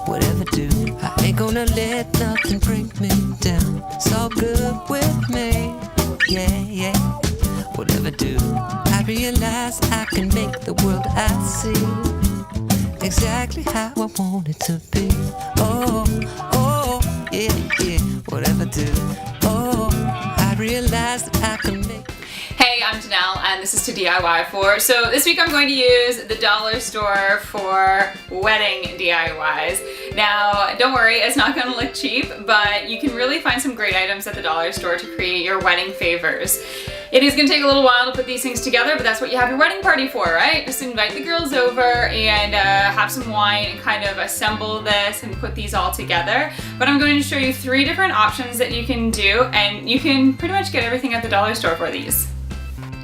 whatever do. I ain't gonna let nothing bring me down. It's all good with me, yeah, yeah. Whatever do. I realize I can make the world I see exactly how I want it to be. Oh, oh, yeah, yeah. Whatever do. Oh, I realize that I can make. Hey, I'm Janelle and this is To DIY For. So this week I'm going to use the dollar store for wedding DIYs. Now, don't worry, it's not going to look cheap, but you can really find some great items at the dollar store to create your wedding favors. It is going to take a little while to put these things together, but that's what you have your wedding party for, right? Just invite the girls over and have some wine and kind of assemble this and put these all together. But I'm going to show you 3 different options that you can do, and you can pretty much get everything at the dollar store for these.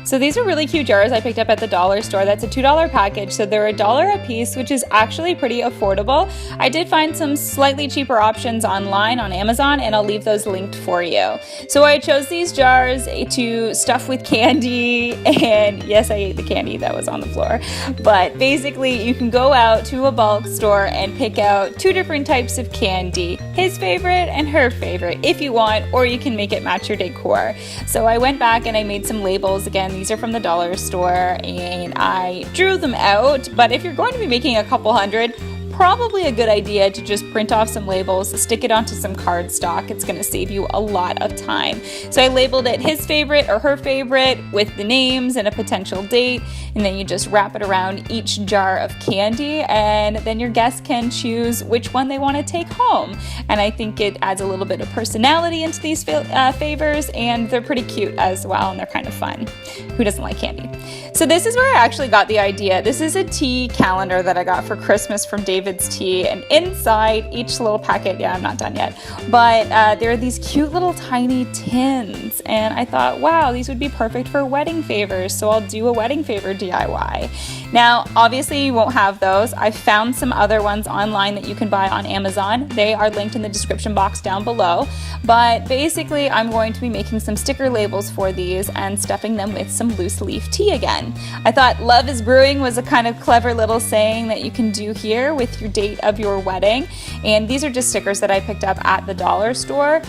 So these are really cute jars I picked up at the dollar store. That's a $2 package, so they're $1 a piece, which is actually pretty affordable. I did find some slightly cheaper options online on Amazon, and I'll leave those linked for you. So I chose these jars to stuff with candy, and yes, I ate the candy that was on the floor. But basically, you can go out to a bulk store and pick out 2 different types of candy, his favorite and her favorite, if you want, or you can make it match your decor. So I went back and I made some labels. Again, these are from the dollar store and I drew them out, but if you're going to be making a couple hundred, probably a good idea to just print off some labels, stick it onto some cardstock. It's going to save you a lot of time. So I labeled it his favorite or her favorite with the names and a potential date, and then you just wrap it around each jar of candy, and then your guests can choose which one they want to take home. And I think it adds a little bit of personality into these favors, and they're pretty cute as well, and they're kind of fun. Who doesn't like candy? So this is where I actually got the idea. This is a tea calendar that I got for Christmas from David's Tea, and inside each little packet, yeah, I'm not done yet, but there are these cute little tiny tins, and I thought, wow, these would be perfect for wedding favors, so I'll do a wedding favor DIY. Now, obviously you won't have those. I found some other ones online that you can buy on Amazon. They are linked in the description box down below, but basically I'm going to be making some sticker labels for these and stuffing them with some loose leaf tea again. I thought love is brewing was a kind of clever little saying that you can do here with your date of your wedding, and these are just stickers that I picked up at the dollar store.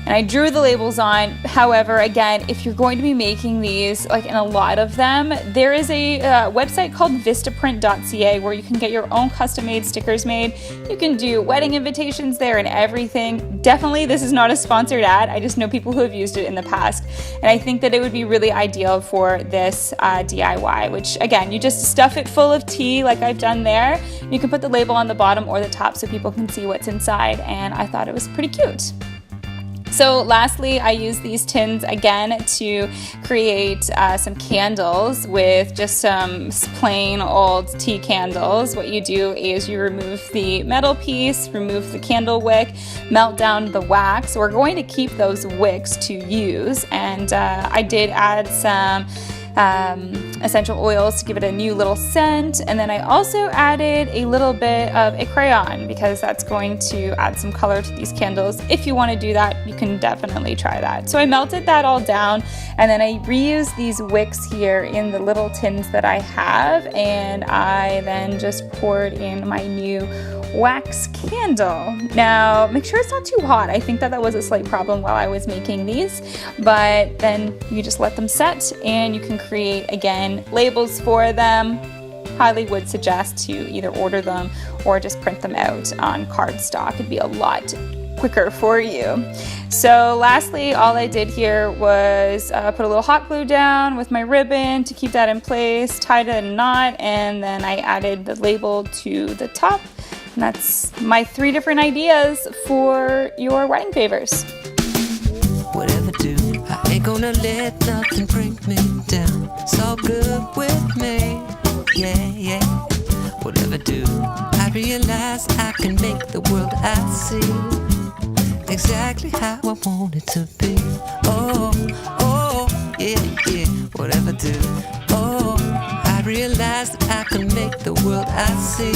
And I drew the labels on. However, again, if you're going to be making these, like in a lot of them, there is a website called vistaprint.ca where you can get your own custom-made stickers made. You can do wedding invitations there and everything. Definitely, this is not a sponsored ad. I just know people who have used it in the past. And I think that it would be really ideal for this DIY, which again, you just stuff it full of tea like I've done there. You can put the label on the bottom or the top so people can see what's inside. And I thought it was pretty cute. So lastly, I used these tins again to create some candles with just some plain old tea candles. What you do is you remove the metal piece, remove the candle wick, melt down the wax. We're going to keep those wicks to use, and I did add some essential oils to give it a new little scent, and then I also added a little bit of a crayon because that's going to add some color to these candles. If you want to do that, you can definitely try that. So I melted that all down, and then I reused these wicks here in the little tins that I have, and I then just poured in my new wax candle. Now, make sure it's not too hot. I think that was a slight problem while I was making these, but then you just let them set and you can create, again, labels for them. Highly would suggest to either order them or just print them out on cardstock. It'd be a lot quicker for you. So lastly, all I did here was put a little hot glue down with my ribbon to keep that in place, tied it in a knot, and then I added the label to the top. And that's my 3 different ideas for your wedding favors. Whatever do, I ain't gonna let nothing bring me down. It's all good with me, yeah, yeah. Whatever do, I realize I can make the world I see exactly how I want it to be. Oh, oh, yeah, yeah. Whatever do, oh, I realize that I can make the world I see.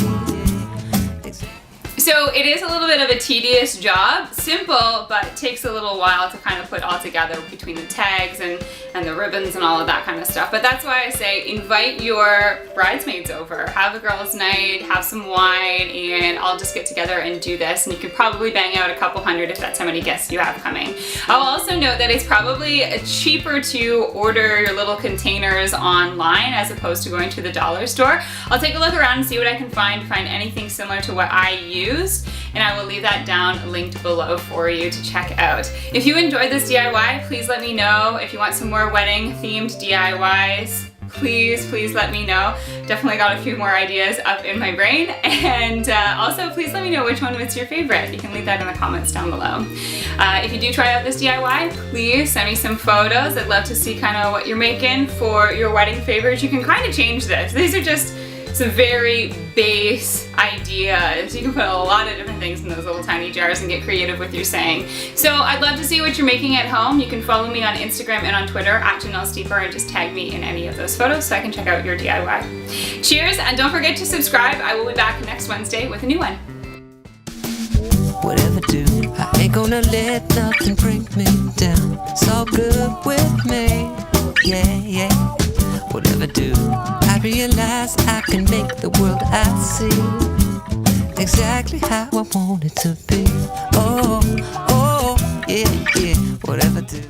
So it is a little bit of a tedious job, simple, but takes a little while to kind of put all together between the tags and the ribbons and all of that kind of stuff. But that's why I say invite your bridesmaids over, have a girls' night, have some wine, and I'll just get together and do this. And you could probably bang out a couple hundred if that's how many guests you have coming. I'll also note that it's probably cheaper to order your little containers online as opposed to going to the dollar store. I'll take a look around and see what I can find anything similar to what I used, and I will leave that down linked below for you to check out. If you enjoyed this DIY, please let me know. If you want some more wedding themed DIYs, please let me know. Definitely got a few more ideas up in my brain, and also please let me know which one was your favorite. You can leave that in the comments down below. If you do try out this DIY, please send me some photos. I'd love to see kind of what you're making for your wedding favors. You can kind of change this. These are just some very base ideas. You can put a lot of different things in those little tiny jars and get creative with your saying. So I'd love to see what you're making at home. You can follow me on Instagram and on Twitter at Janelle Steeper and just tag me in any of those photos so I can check out your DIY. Cheers, and don't forget to subscribe. I will be back next Wednesday with a new one. Whatever do, I ain't gonna let nothing bring me down. It's all good with me, yeah. Whatever do, I realize I can make the world I see exactly how I want it to be. Oh, yeah, whatever do.